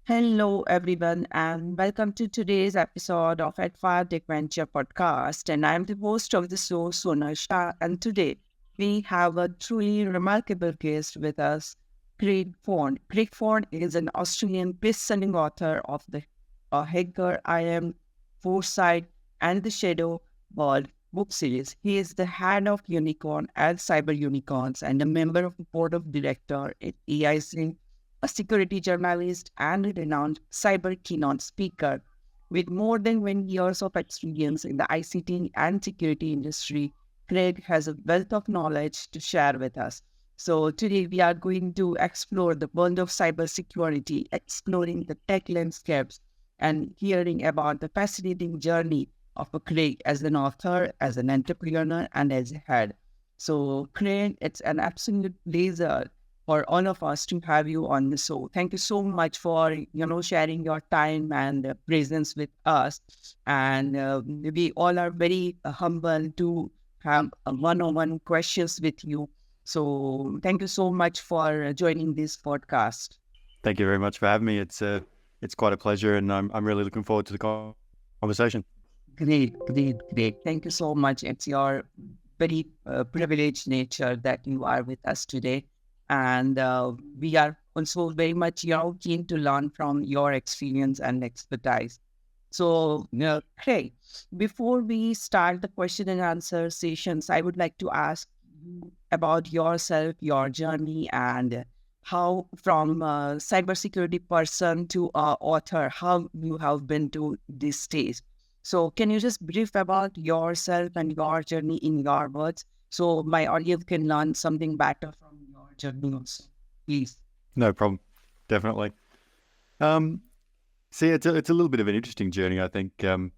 Hello, everyone, and welcome to today's episode of Adfire Adventure podcast. And I'm the host of the show, Sonal Shah. And today we have a truly remarkable guest with us, Craig Ford. Craig Ford is an Australian best-selling author of the Hacker I Am, Foresight, and the Shadow World book series. He is the head of Unicorn and Cyber Unicorns and a member of the board of director at AIC, a security journalist and a renowned cyber keynote speaker. With more than 20 years of experience in the ICT and security industry, Craig has a wealth of knowledge to share with us. So today we are going to explore the world of cybersecurity, exploring the tech landscapes, and hearing about the fascinating journey of a Craig as an author, as an entrepreneur, and as a head. So Craig, it's an absolute pleasure for all of us to have you on the show. Thank you so much for sharing your time and presence with us. And we all are very humble to have one-on-one questions with you. So thank you so much for joining this podcast. Thank you very much for having me. It's quite a pleasure, and I'm really looking forward to the conversation. Great, great, great. Thank you so much. It's your very privileged nature that you are with us today. And we are also very much keen to learn from your experience and expertise. So, Craig, before we start the question and answer sessions, I would like to ask you about yourself, your journey, and how from a cybersecurity person to author, how you have been to this stage. So, can you just brief about yourself and your journey in your words, so my audience can learn something better from your journey also, please? No problem, definitely. See, it's a little bit of an interesting journey. I think I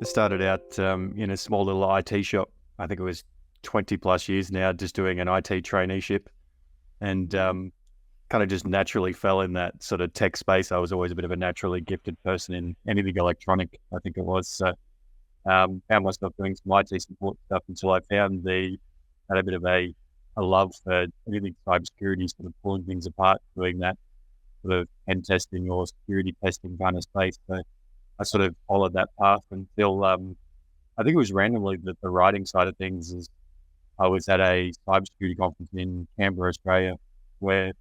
started out in a small little IT shop. I think it was 20 plus years now, just doing an IT traineeship, and kind of just naturally fell in that sort of tech space. I was always a bit of a naturally gifted person in anything electronic, I think it was. So found myself doing some IT support stuff until I found had a bit of a love for anything cybersecurity, sort of pulling things apart, doing that sort of pen testing or security testing kind of space. So I sort of followed that path until I think it was randomly that the writing side of things is I was at a cybersecurity conference in Canberra, Australia, where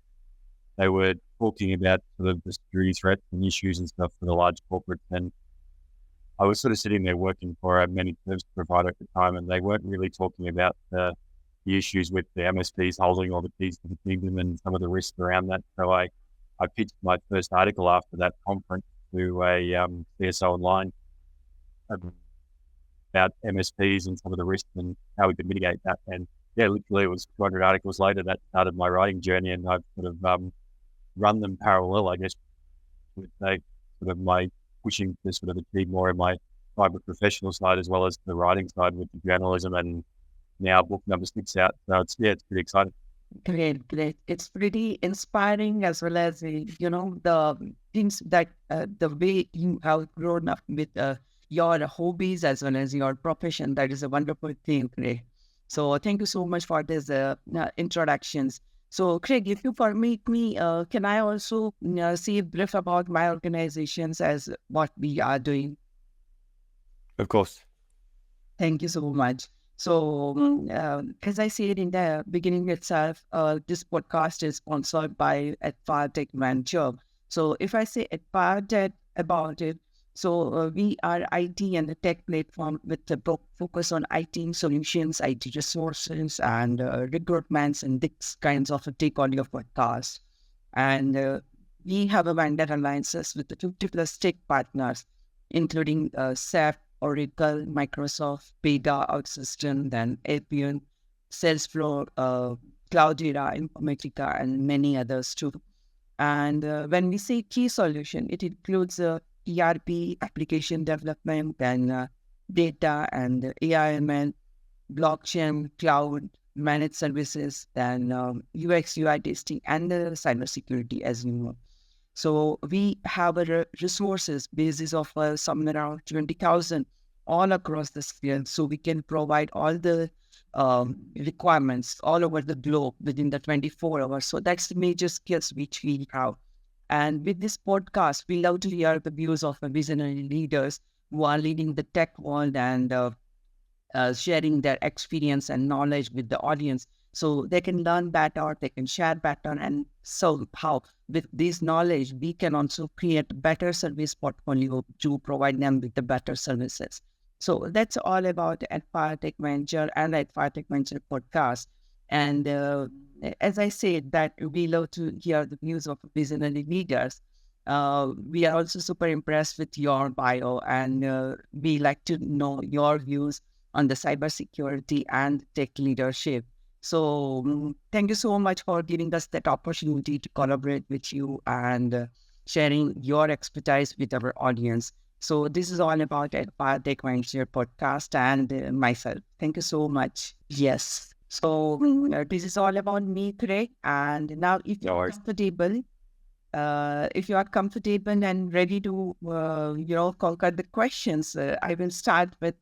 they were talking about sort of the security threats and issues and stuff for the large corporates. And I was sort of sitting there working for a managed service provider at the time, and they weren't really talking about the issues with the MSPs holding all the keys to the kingdom and some of the risks around that. So I pitched my first article after that conference to a CSO Online about MSPs and some of the risks and how we could mitigate that. And yeah, literally it was 200 articles later that started my writing journey, and I've sort of run them parallel, I guess, with sort of my pushing to sort of achieve more in my cyber professional side as well as the writing side with the journalism, and now book number 6 out. So it's pretty exciting. Great, great. It's pretty inspiring as well as, the things that the way you have grown up with your hobbies as well as your profession. That is a wonderful thing, Craig. So thank you so much for these introductions. So, Craig, if you permit me, can I also say a brief about my organizations as what we are doing? Of course. Thank you so much. So, as I said in the beginning itself, this podcast is sponsored by Adfire Tech Venture. So, if I say Adfire Tech about it, so we are IT and the tech platform with the focus on IT solutions, IT resources, and recruitments and these kinds of take on your podcast. And we have a vendor alliances with the 50 plus tech partners, including SAP, Oracle, Microsoft, Pega, OutSystem, then Appian, Salesforce, Cloudera, Informatica, and many others too. And when we say key solution, it includes ERP, application development, and data and AI/ML, blockchain, cloud, managed services, then UX, UI testing, and cybersecurity, as you know. So we have a resources basis of somewhere around 20,000 all across the sphere. So we can provide all the requirements all over the globe within the 24 hours. So that's the major skills which we have. And with this podcast, we love to hear the views of the visionary leaders who are leading the tech world and sharing their experience and knowledge with the audience so they can learn better, they can share better, and so how with this knowledge we can also create better service portfolio to provide them with the better services. So that's all about Adfire Tech Venture and Adfire Tech Venture podcast. And as I said, that we love to hear the views of visionary leaders. We are also super impressed with your bio, and we like to know your views on the cybersecurity and tech leadership. So thank you so much for giving us that opportunity to collaborate with you and sharing your expertise with our audience. So this is all about Adfire Tech Venture podcast and myself. Thank you so much. Yes. So this is all about me today. And now if you are comfortable and ready to, conquer the questions, I will start with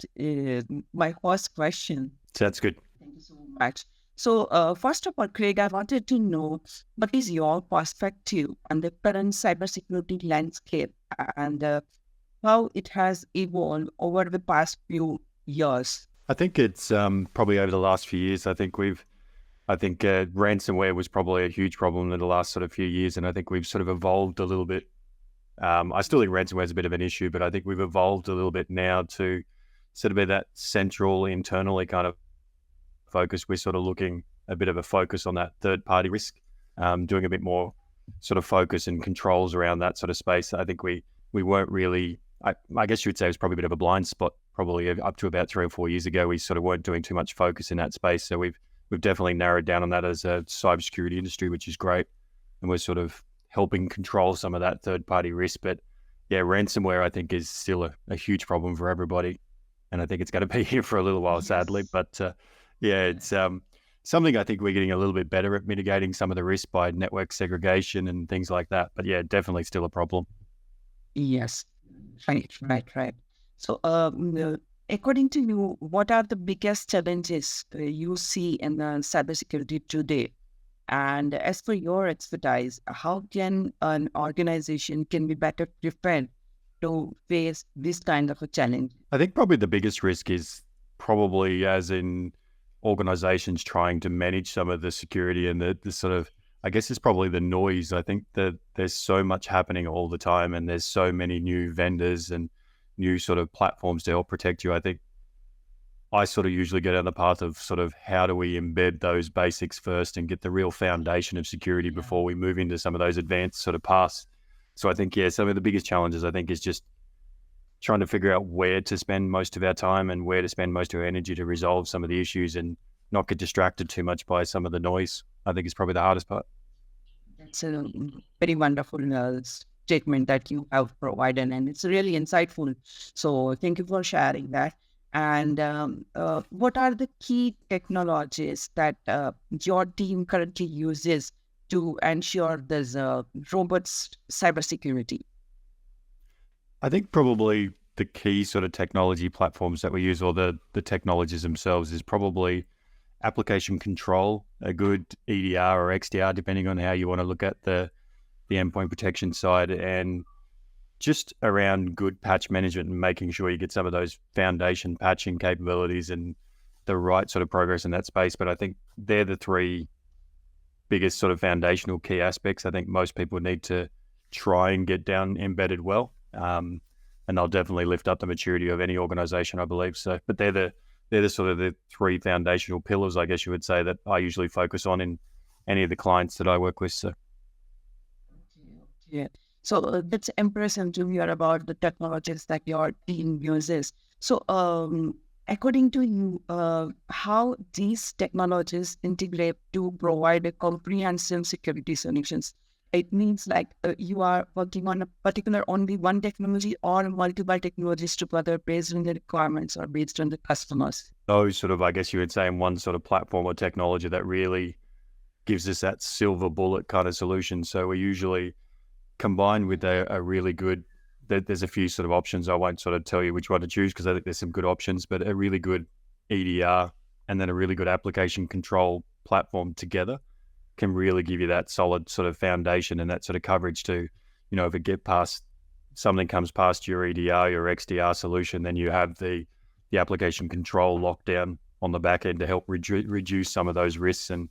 my first question. Sounds good. Thank you so much. So, first of all, Craig, I wanted to know what is your perspective on the current cybersecurity landscape and how it has evolved over the past few years? I think it's probably over the last few years. I think ransomware was probably a huge problem in the last sort of few years, and I think we've sort of evolved a little bit. I still think ransomware is a bit of an issue, but I think we've evolved a little bit now to sort of be that central, internally kind of focus. We're sort of looking a bit of a focus on that third-party risk, doing a bit more sort of focus and controls around that sort of space. I think we weren't really, I guess you would say it was probably a bit of a blind spot, probably up to about 3 or 4 years ago. We sort of weren't doing too much focus in that space. So we've definitely narrowed down on that as a cybersecurity industry, which is great. And we're sort of helping control some of that third-party risk. But yeah, ransomware, I think, is still a huge problem for everybody. And I think it's going to be here for a little while, sadly. But yeah, it's something I think we're getting a little bit better at mitigating some of the risk by network segregation and things like that. But yeah, definitely still a problem. Yes, right. So, according to you, what are the biggest challenges you see in the cybersecurity today? And as for your expertise, how can an organization can be better prepared to face this kind of a challenge? I think probably the biggest risk is probably as in organizations trying to manage some of the security and the sort of, I guess it's probably the noise. I think that there's so much happening all the time and there's so many new vendors and new sort of platforms to help protect you. I think I sort of usually go down the path of sort of how do we embed those basics first and get the real foundation of security before we move into some of those advanced sort of paths. So I think, yeah, some of the biggest challenges I think is just trying to figure out where to spend most of our time and where to spend most of our energy to resolve some of the issues and not get distracted too much by some of the noise. I think is probably the hardest part. That's a very wonderful statement that you have provided, and it's really insightful. So thank you for sharing that. And what are the key technologies that your team currently uses to ensure there's a robust cybersecurity? I think probably the key sort of technology platforms that we use or the technologies themselves is probably application control, a good EDR or XDR, depending on how you want to look at the endpoint protection side, and just around good patch management and making sure you get some of those foundation patching capabilities and the right sort of progress in that space. But I think they're the three biggest sort of foundational key aspects I think most people need to try and get down embedded well. And they'll definitely lift up the maturity of any organization, I believe. So, but they're the sort of the three foundational pillars, I guess you would say, that I usually focus on in any of the clients that I work with. So, yeah. So that's impressive to hear about the technologies that your team uses. So, according to you, how these technologies integrate to provide a comprehensive security solutions? It means like you are working on a particular only one technology or multiple technologies together based on the requirements or based on the customers. those sort of, I guess you would say, in one sort of platform or technology that really gives us that silver bullet kind of solution. So we usually combine with a really good, there's a few sort of options. I won't sort of tell you which one to choose because I think there's some good options, but a really good EDR and then a really good application control platform together. can really give you that solid sort of foundation and that sort of coverage to, if it something comes past your EDR, your XDR solution, then you have the application control lockdown on the back end to help reduce some of those risks and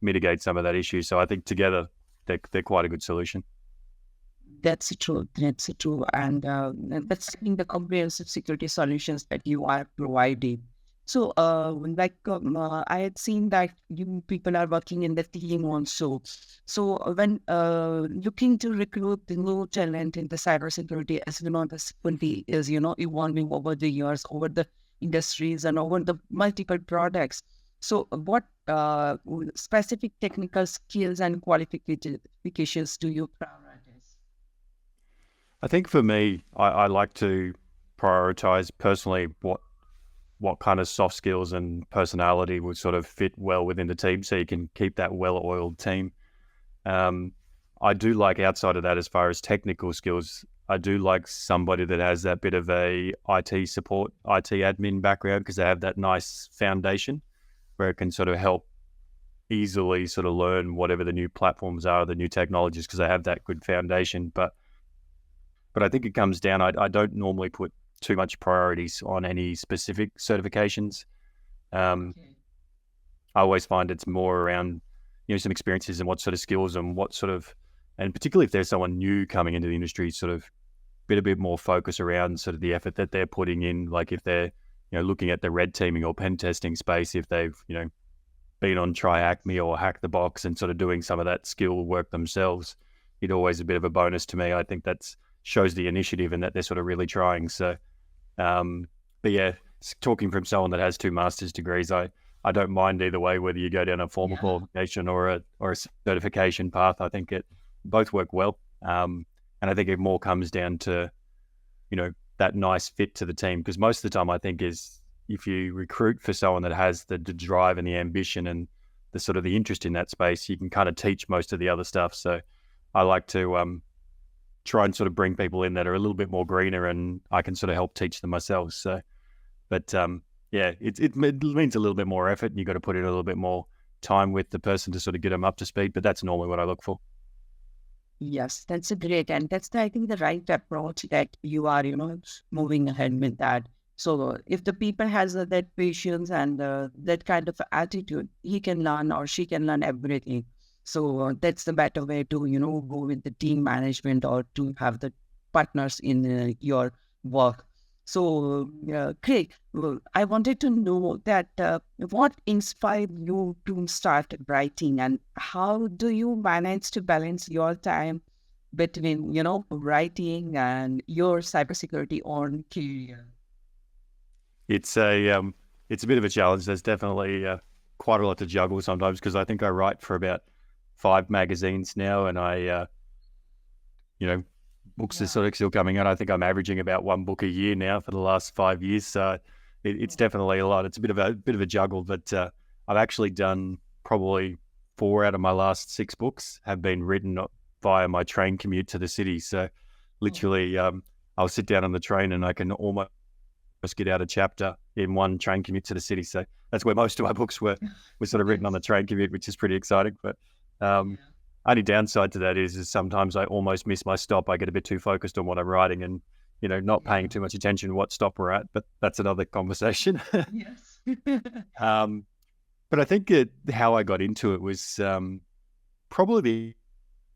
mitigate some of that issue. So I think together they're quite a good solution. That's true. That's true. And that's the comprehensive security solutions that you are providing. So, I had seen that you people are working in the team also. So, when looking to recruit the new talent in the cybersecurity, as you know, the security is evolving over the years, over the industries, and over the multiple products. So, what specific technical skills and qualifications do you prioritize? I think for me, I like to prioritize personally what kind of soft skills and personality would sort of fit well within the team, so you can keep that well-oiled team. I do like, outside of that, as far as technical skills, I do like somebody that has that bit of a IT support, IT admin background, because they have that nice foundation where it can sort of help easily sort of learn whatever the new platforms are, the new technologies, because they have that good foundation. But I think it comes down, I don't normally put too much priorities on any specific certifications. I always find it's more around, some experiences and what sort of skills and and particularly if there's someone new coming into the industry, sort of a bit more focus around sort of the effort that they're putting in. Like if they're, looking at the red teaming or pen testing space, if they've, been on Try Hack Me or Hack the Box and sort of doing some of that skill work themselves, it's always a bit of a bonus to me. I think that shows the initiative and that they're sort of really trying. So, but yeah, talking from someone that has 2 master's degrees, I don't mind either way, whether you go down a formal qualification or a certification path. I think both work well. And I think it more comes down to, that nice fit to the team. Because most of the time I think is if you recruit for someone that has the drive and the ambition and the sort of the interest in that space, you can kind of teach most of the other stuff. So I like to try and sort of bring people in that are a little bit more greener, and I can sort of help teach them myself. So, but it means a little bit more effort, and you've got to put in a little bit more time with the person to sort of get them up to speed. But that's normally what I look for. Yes, that's a great, and that's I think the right approach that you are, moving ahead with that. So if the people has that patience and that kind of attitude, he can learn or she can learn everything. So that's the better way to, go with the team management or to have the partners in your work. So, Craig, I wanted to know that what inspired you to start writing, and how do you manage to balance your time between, writing and your cybersecurity on career? It's a bit of a challenge. There's definitely quite a lot to juggle sometimes, because I think I write for about 5 magazines now, and I, books are sort of still coming out. I think I'm averaging about 1 book a year now for the last 5 years. So it's definitely a lot. It's a bit of a juggle, but I've actually done probably 4 out of my last 6 books have been written via my train commute to the city. So literally, I'll sit down on the train and I can almost get out a chapter in one train commute to the city. So that's where most of my books were sort of written on the train commute, which is pretty exciting. But only downside to that is sometimes I almost miss my stop. I get a bit too focused on what I'm writing and, not paying too much attention to what stop we're at, but that's another conversation. Yes. But I think how I got into it was probably the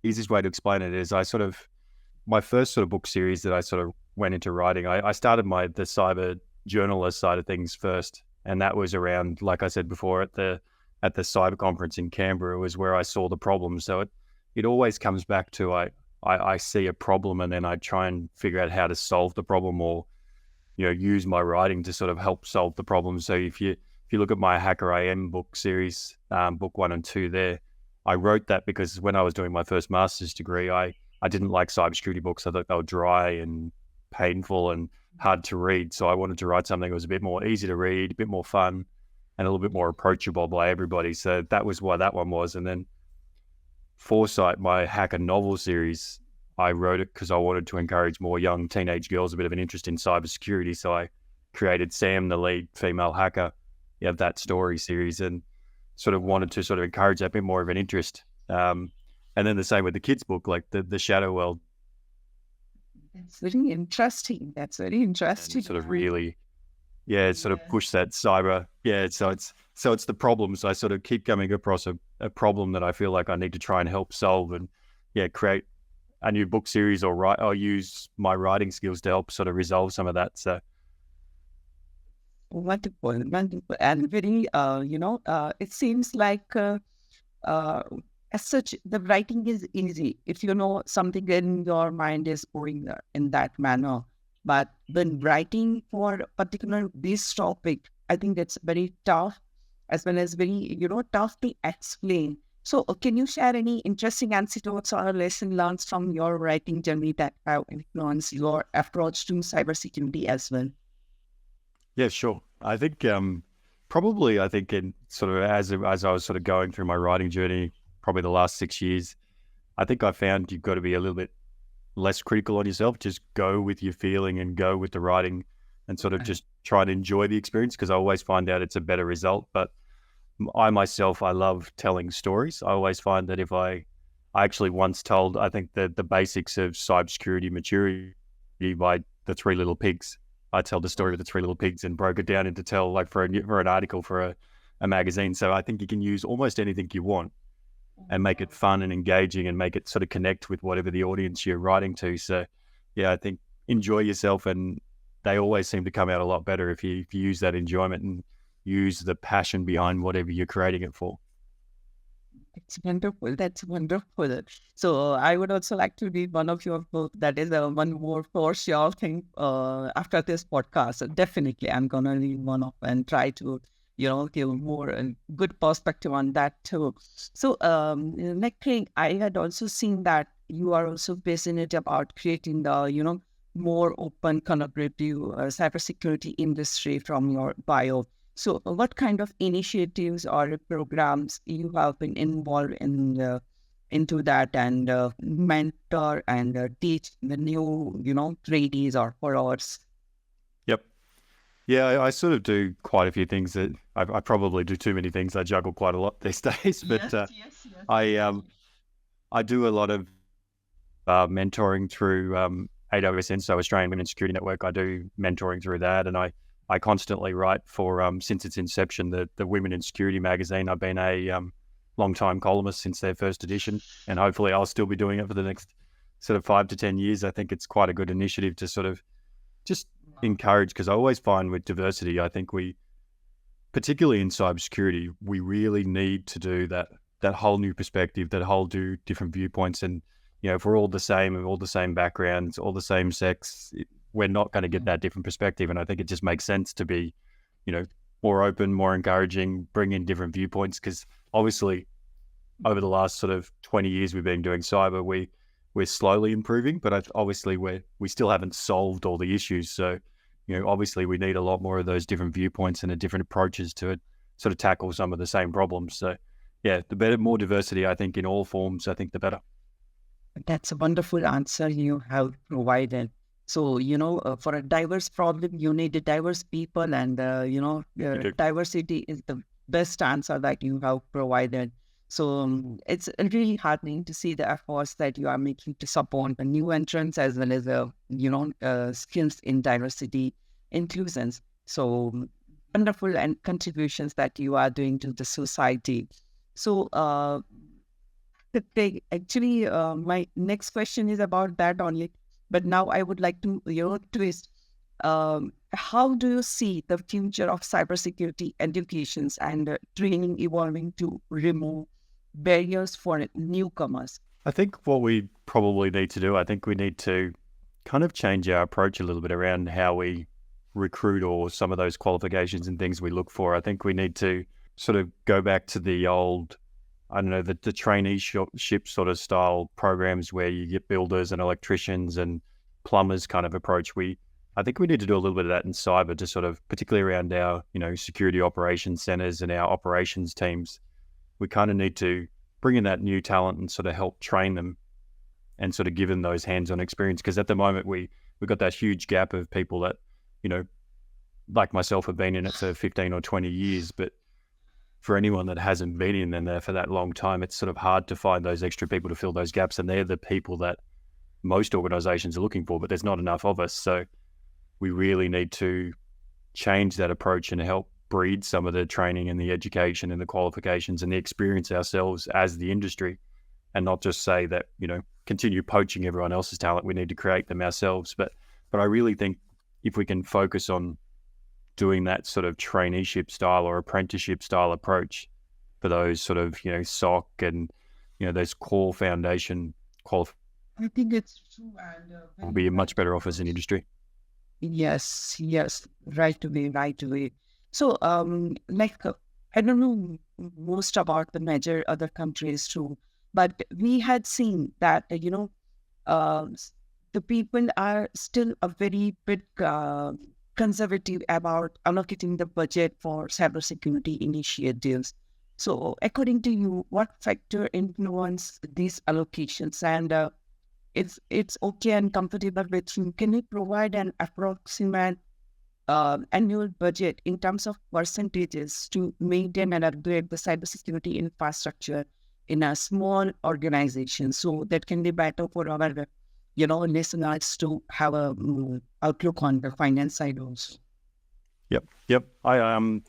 easiest way to explain it is my first sort of book series that I sort of went into writing, I started the cyber journalist side of things first. And that was around, like I said before, at the cyber conference in Canberra was where I saw the problem. So it always comes back to I see a problem and then I try and figure out how to solve the problem, or use my writing to sort of help solve the problem. So if you look at my Hacker IM book series, book 1 and 2 there, I wrote that because when I was doing my first master's degree, I didn't like cybersecurity books. I thought they were dry and painful and hard to read. So I wanted to write something that was a bit more easy to read, a bit more fun, and a little bit more approachable by everybody. So that was why that one was. And then Foresight, my hacker novel series, I wrote it because I wanted to encourage more young teenage girls a bit of an interest in cybersecurity. So I created Sam, the lead female hacker, of that story series, and sort of wanted to sort of encourage that bit more of an interest. And then the same with the kids' book, like the Shadow World, That's very interesting. That's very and interesting. sort of really, yeah, it sort of Yeah. push that cyber. Yeah, so it's the problems. I sort of keep coming across a problem that I feel like I need to try and help solve, and yeah, create a new book series or write or use my writing skills to help sort of resolve some of that. So Wonderful, wonderful, and very, it seems like uh, as such, the writing is easy if you know something in your mind is going in that manner. But when writing for a particular this topic, I think that's very tough, as well as very, tough to explain. So, can you share any interesting anecdotes or lesson learned from your writing journey that have influenced your approach to cybersecurity as well? yeah, sure. I think probably I think in sort of as I was sort of going through my writing journey, probably the last 6 years, I think I found you've got to be a little bit less critical on yourself. Just go with your feeling and go with the writing, and sort of just try to enjoy the experience, because I always find out it's a better result. But I myself, I love telling stories. I always find that if I actually once told, I think the basics of cybersecurity maturity by the Three Little Pigs. I tell the story of the Three Little Pigs and broke it down into tell like for an article for a magazine. So I think you can use almost anything you want and make it fun and engaging and make it sort of connect with whatever the audience you're writing to. So yeah, I think enjoy yourself, and they always seem to come out a lot better if you use that enjoyment and use the passion behind whatever you're creating it for. It's wonderful. That's wonderful. So I would also like to read one of your book. That is one more for sure thing. After this podcast, so definitely I'm gonna read one of and try to, give more good perspective on that too. So next thing, I had also seen that you are also passionate about creating the, more open collaborative cybersecurity industry from your bio. So, what kind of initiatives or programs you have been involved in into that and mentor and teach the new, trainees or followers? Yep. Yeah, I sort of do quite a few things that I probably do too many things. I juggle quite a lot these days, but Yes, yes, yes, I exactly. I do a lot of mentoring through AWSN, so Australian Women's Security Network. I do mentoring through that, and I constantly write for since its inception, the Women in Security magazine. I've been a long time columnist since their first edition, and hopefully I'll still be doing it for the next sort of 5 to 10 years. I think it's quite a good initiative to sort of just encourage, because I always find with diversity, I think we, particularly in cybersecurity, we really need to do that whole new perspective, that whole different viewpoints. And if we're all the same and all the same backgrounds, all the same sex, we're not going to get that different perspective. And I think it just makes sense to be, you know, more open, more encouraging, bring in different viewpoints. Because obviously, over the last sort of 20 years we've been doing cyber, we're slowly improving, but obviously we still haven't solved all the issues. So, obviously we need a lot more of those different viewpoints and different approaches to it, sort of tackle some of the same problems. So, yeah, the better, more diversity, I think, in all forms, I think the better. That's a wonderful answer you have provided. So, for a diverse problem, you need a diverse people, and, You do. diversity is the best answer that you have provided. So, it's really heartening to see the efforts that you are making to support the new entrants as well as, skills in diversity inclusions. So, wonderful and contributions that you are doing to the society. So, actually, my next question is about that only. But now I would like to, twist. How do you see the future of cybersecurity educations and training evolving to remove barriers for newcomers? I think what we probably need to do, I think we need to kind of change our approach a little bit around how we recruit, or some of those qualifications and things we look for. I think we need to sort of go back to the old, I don't know, the traineeship sort of style programs where you get builders and electricians and plumbers kind of approach. I think we need to do a little bit of that in cyber, to sort of, particularly around our, security operations centers and our operations teams. We kind of need to bring in that new talent and sort of help train them and sort of give them those hands-on experience. Because at the moment we've got that huge gap of people that, like myself, have been in it for 15 or 20 years, but for anyone that hasn't been in there for that long time, it's sort of hard to find those extra people to fill those gaps. And they're the people that most organizations are looking for, but there's not enough of us. So we really need to change that approach and help breed some of the training and the education and the qualifications and the experience ourselves as the industry, and not just say that, continue poaching everyone else's talent. We need to create them ourselves. But I really think if we can focus on doing that sort of traineeship style or apprenticeship style approach for those sort of, SOC and, those core foundation qualifications, I think it's true, and we'll be much better off as an industry. Yes, right away, right away. So, I don't know most about the major other countries too, but we had seen that, the people are still a very bit conservative about allocating the budget for cybersecurity initiatives. So, according to you, what factor influence these allocations? And if it's okay and comfortable with you, can you provide an approximate annual budget in terms of percentages to maintain and upgrade the cybersecurity infrastructure in a small organization, so that can be better for our, listeners to have a outlook on the finance side also? Yep. I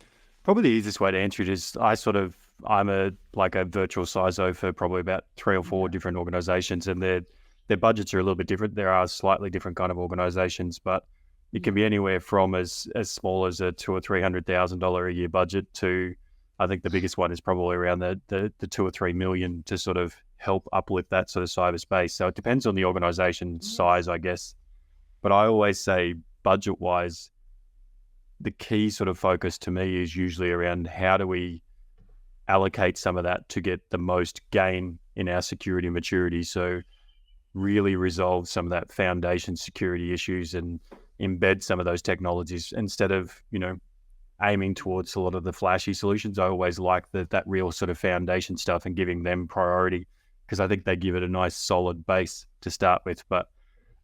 probably the easiest way to answer it is I'm a virtual CISO for probably about 3 or 4 different organizations, and their budgets are a little bit different. There are slightly different kind of organizations, but it can be anywhere from as small as a $200,000 or $300,000 a year budget to, I think the biggest one is probably around the 2 or 3 million to sort of help uplift that sort of cyberspace. So it depends on the organization size, I guess. But I always say budget wise, the key sort of focus to me is usually around how do we allocate some of that to get the most gain in our security maturity. So really resolve some of that foundation security issues and embed some of those technologies instead of, aiming towards a lot of the flashy solutions. I always like that real sort of foundation stuff and giving them priority, because I think they give it a nice solid base to start with. But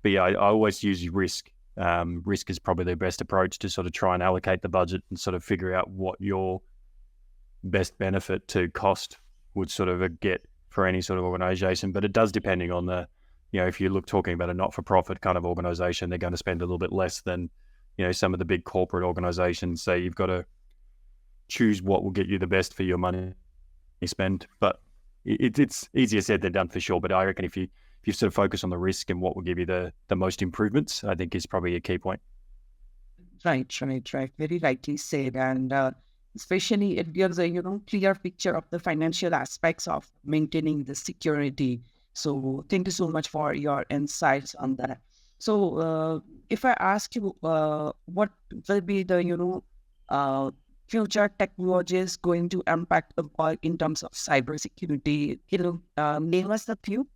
yeah, I always use risk. Risk is probably the best approach to sort of try and allocate the budget and sort of figure out what your best benefit to cost would sort of get for any sort of organization. But it does depending on the, if you look talking about a not-for-profit kind of organization, they're going to spend a little bit less than, some of the big corporate organizations. So you've got to choose what will get you the best for your money you spend. But it's easier said than done for sure. But I reckon if you sort of focus on the risk and what will give you the most improvements, I think is probably a key point. Right. Very rightly said. And especially it gives a, clear picture of the financial aspects of maintaining the security. So thank you so much for your insights on that. So if I ask you, what will be the, future technologies going to impact the world in terms of cybersecurity? Name us a few.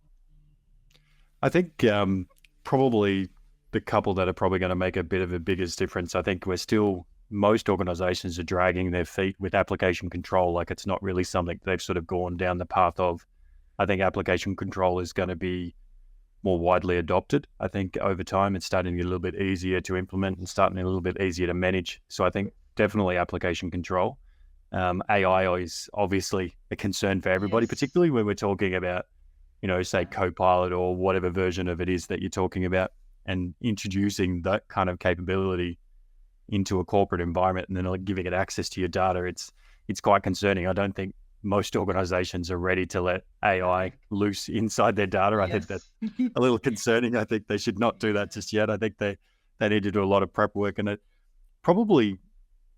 I think probably the couple that are probably going to make a bit of a biggest difference. I think most organizations are dragging their feet with application control. Like it's not really something they've sort of gone down the path of. I think application control is going to be more widely adopted. I think over time it's starting to get a little bit easier to implement and starting a little bit easier to manage. So I think definitely application control. AI is obviously a concern for everybody, particularly when we're talking about, say Copilot or whatever version of it is that you're talking about, and introducing that kind of capability into a corporate environment and then giving it access to your data. It's quite concerning. I don't think most organizations are ready to let AI loose inside their data. I think that's a little concerning. I think they should not do that just yet. I think they need to do a lot of prep work, and it probably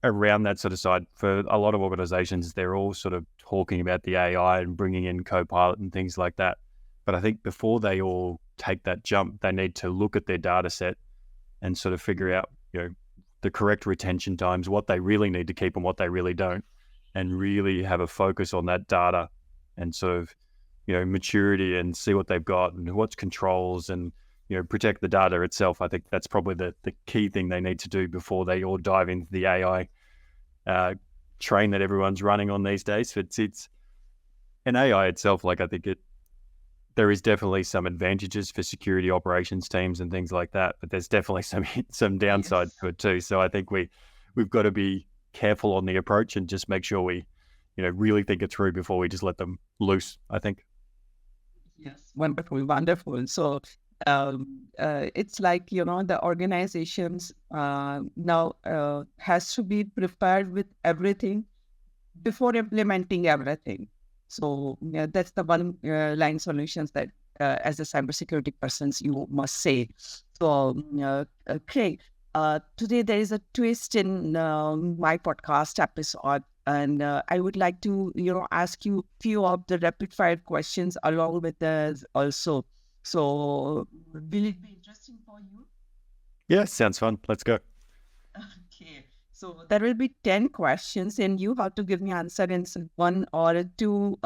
around that sort of side for a lot of organizations, they're all sort of talking about the AI and bringing in Copilot and things like that. But I think before they all take that jump, they need to look at their data set and sort of figure out, the correct retention times, what they really need to keep and what they really don't, and really have a focus on that data and sort of, maturity and see what they've got and what's controls and, protect the data itself. I think that's probably the key thing they need to do before they all dive into the AI train that everyone's running on these days. It's an AI itself. I think there is definitely some advantages for security operations teams and things like that, but there's definitely some downsides to it too. So I think we've got to be careful on the approach and just make sure we really think it through before we just let them loose, I think. Yes, wonderful, wonderful. So it's like, the organizations now has to be prepared with everything before implementing everything. So that's the one line solutions that as a cybersecurity persons you must say. So Craig, today there is a twist in my podcast episode, and I would like to ask you few of the rapid fire questions along with us also. So will it be interesting for you? Yeah, sounds fun. Let's go. Okay. So there will be 10 questions and you have to give me answer in one or two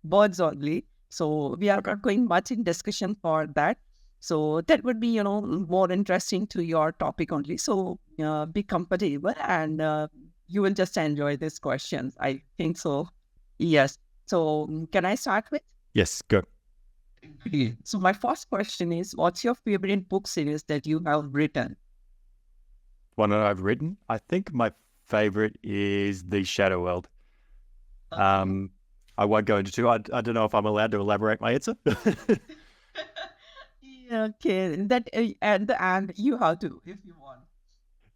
words only. So we are not going much in discussion for that. So that would be, more interesting to your topic only. So be comfortable and you will just enjoy these questions. I think so. Yes. So can I start with? Yes, go. Okay. So my first question is, what's your favorite book series that you have written? One that I've written, I think my favorite is The Shadow World. I won't go into two. I don't know if I'm allowed to elaborate my answer. Yeah, okay, that at the end you have to if you want.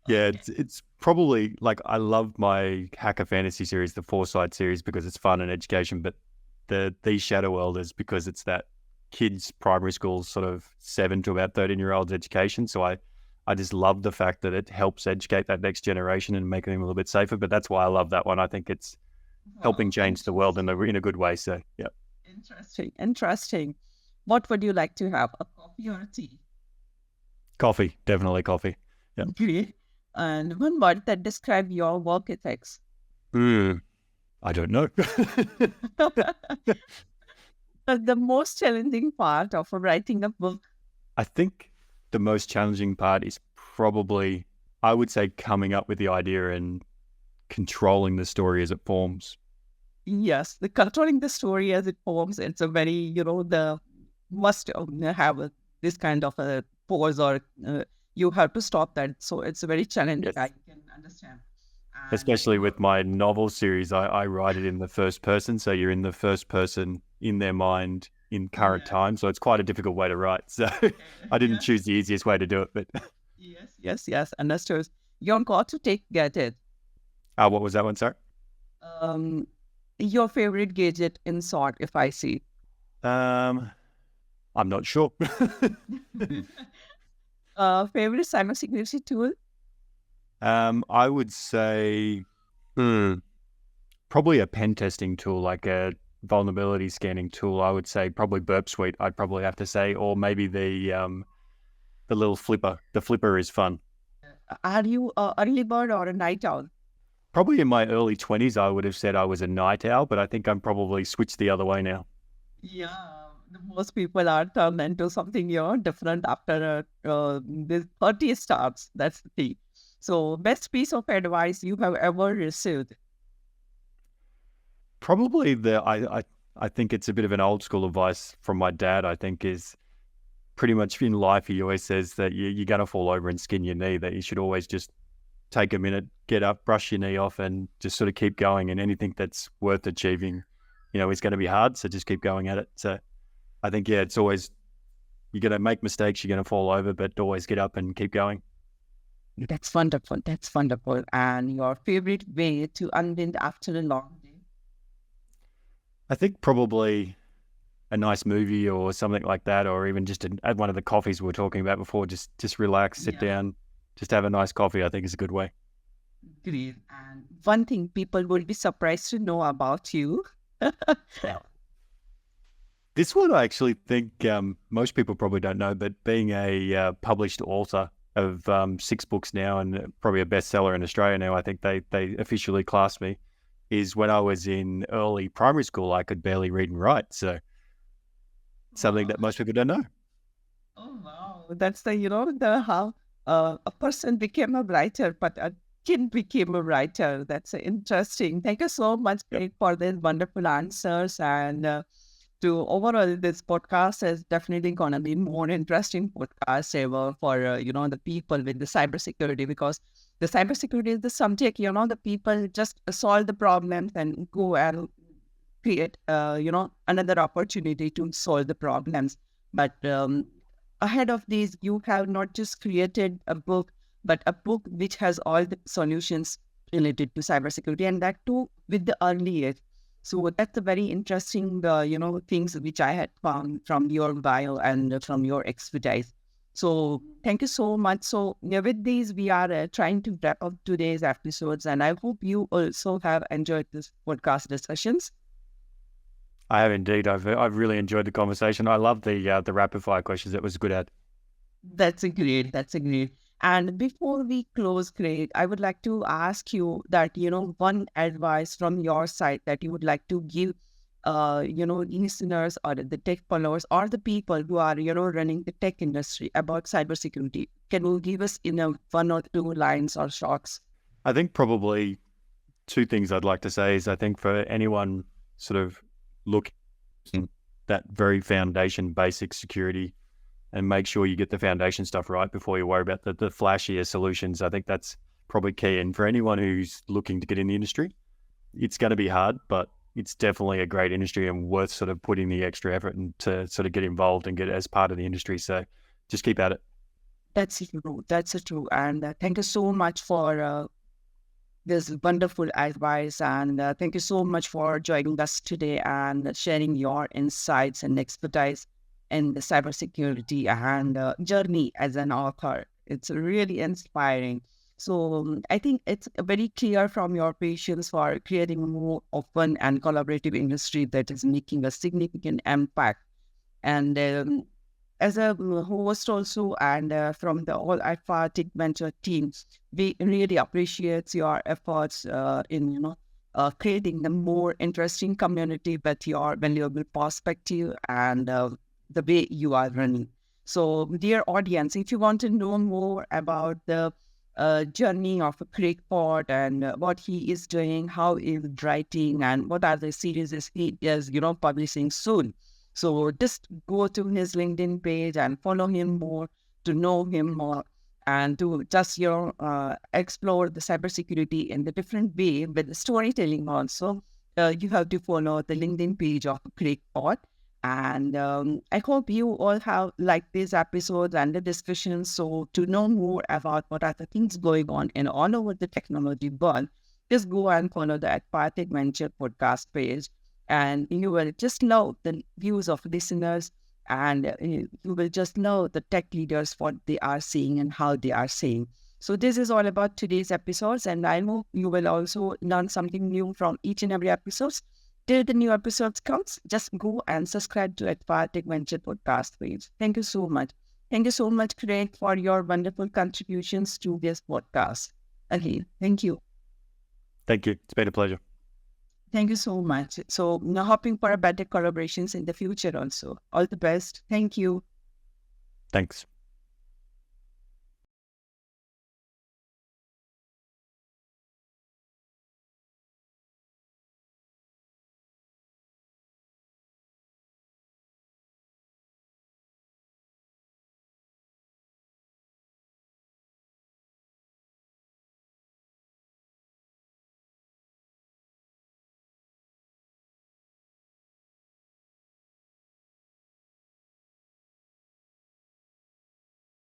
Yeah, Okay. it's probably like I love my hacker fantasy series, the Foresight series, because it's fun and education. But the Shadow World is because it's that kids primary school sort of 7 to about 13-year-olds education. So I just love the fact that it helps educate that next generation and make them a little bit safer. But that's why I love that one. I think it's helping Wow, change the world in a good way. So yeah, interesting, interesting. What would you like to have, a coffee or a tea? coffee, definitely coffee. Yeah. Great. And one word that describe your work ethics. I don't know. The most challenging part of writing a book. I think the most challenging part is probably, I would say, coming up with the idea and controlling the story as it forms. Yes, the controlling the story as it forms. It's a very, the must have this kind of a pause or you have to stop that. So it's a very challenging. I Yes. can understand. And Especially with my novel series, I write it in the first person. So you're in the first person in their mind in current yeah, time. So it's quite a difficult way to write. So I didn't yeah, choose the easiest way to do it. But yes, understood. Your got to take gadget. what was that one, sorry? Um, your favorite gadget in short, if I see. I'm not sure. Favorite cybersecurity tool. I would say probably a pen testing tool, like a vulnerability scanning tool. I would say probably Burp Suite. I'd probably have to say, or maybe the little flipper. The flipper is fun. Are you a early bird or a night owl? Probably in my early 20s, I would have said I was a night owl, but I think I'm probably switched the other way now. Yeah, most people are turned into something different after this 30 starts. That's the thing. So, best piece of advice you have ever received? Probably I think it's a bit of an old school advice from my dad. I think is pretty much in life. He always says that you're going to fall over and skin your knee. That you should always just take a minute, get up, brush your knee off, and just sort of keep going. And anything that's worth achieving, is going to be hard. So just keep going at it. So I think, yeah, it's always, you're going to make mistakes, you're going to fall over, but always get up and keep going. That's wonderful. That's wonderful. And your favorite way to unwind after a long day? I think probably a nice movie or something like that, or even just at one of the coffees we were talking about before, just relax, sit Yeah, down, just have a nice coffee, I think is a good way. great. And one thing people will be surprised to know about you. This one I actually think most people probably don't know, but being a published author of 6 books now and probably a bestseller in Australia now, I think they officially class me, is when I was in early primary school, I could barely read and write. So something Wow. that most people don't know. Oh, wow. That's the how a person became a writer, but a kid became a writer. That's interesting. Thank you so much, Yep. Craig, for these wonderful answers. And to overall, this podcast is definitely going to be more interesting podcast ever for, the people with the cybersecurity because the cybersecurity is the subject, the people just solve the problems and go and create, another opportunity to solve the problems. But ahead of these, you have not just created a book, but a book which has all the solutions related to cybersecurity, and that too with the early age. So that's a very interesting, things which I had found from your bio and from your expertise. So thank you so much. So yeah, with these, we are trying to wrap up today's episodes, and I hope you also have enjoyed this podcast discussions. I have indeed. I've really enjoyed the conversation. I love the rapid fire questions. That was good at. That's a great. That's a great. And before we close, Craig, I would like to ask you that, one advice from your side that you would like to give, listeners or the tech followers or the people who are, running the tech industry about cybersecurity. Can you give us, one or two lines or shorts? I think probably two things I'd like to say is I think for anyone sort of looking at that very foundation basic security and make sure you get the foundation stuff right before you worry about the flashier solutions. I think that's probably key. And for anyone who's looking to get in the industry, it's going to be hard, but it's definitely a great industry and worth sort of putting the extra effort and to sort of get involved and get as part of the industry. So just keep at it. That's true. That's true. And thank you so much for this wonderful advice. And thank you so much for joining us today and sharing your insights and expertise in the cybersecurity and journey as an author. It's really inspiring. So I think it's very clear from your patience for creating a more open and collaborative industry that is making a significant impact. And as a host also, and from the All Alpha Tech Venture team, we really appreciate your efforts in, creating the more interesting community with your valuable perspective and the way you are running. So, dear audience, if you want to know more about the journey of a Crickpot and what he is doing, how he is writing, and what are the series he is, publishing soon. So just go to his LinkedIn page and follow him more to know him more and to just, explore the cybersecurity in the different way with the storytelling also. You have to follow the LinkedIn page of Crickpot. And I hope you all have liked these episodes and the discussions. So to know more about what are the things going on in all over the technology world, just go and follow the Aquatic Venture podcast page. And you will just love the views of listeners and you will just know the tech leaders, what they are seeing and how they are saying. So this is all about today's episodes. And I hope you will also learn something new from each and every episode. Till the new episodes comes, just go and subscribe to Aquatic Venture podcast page. Thank you so much. Thank you so much, Craig, for your wonderful contributions to this podcast. Again, thank you. Thank you. It's been a pleasure. Thank you so much. So now hoping for a better collaborations in the future also. All the best. Thank you. Thanks.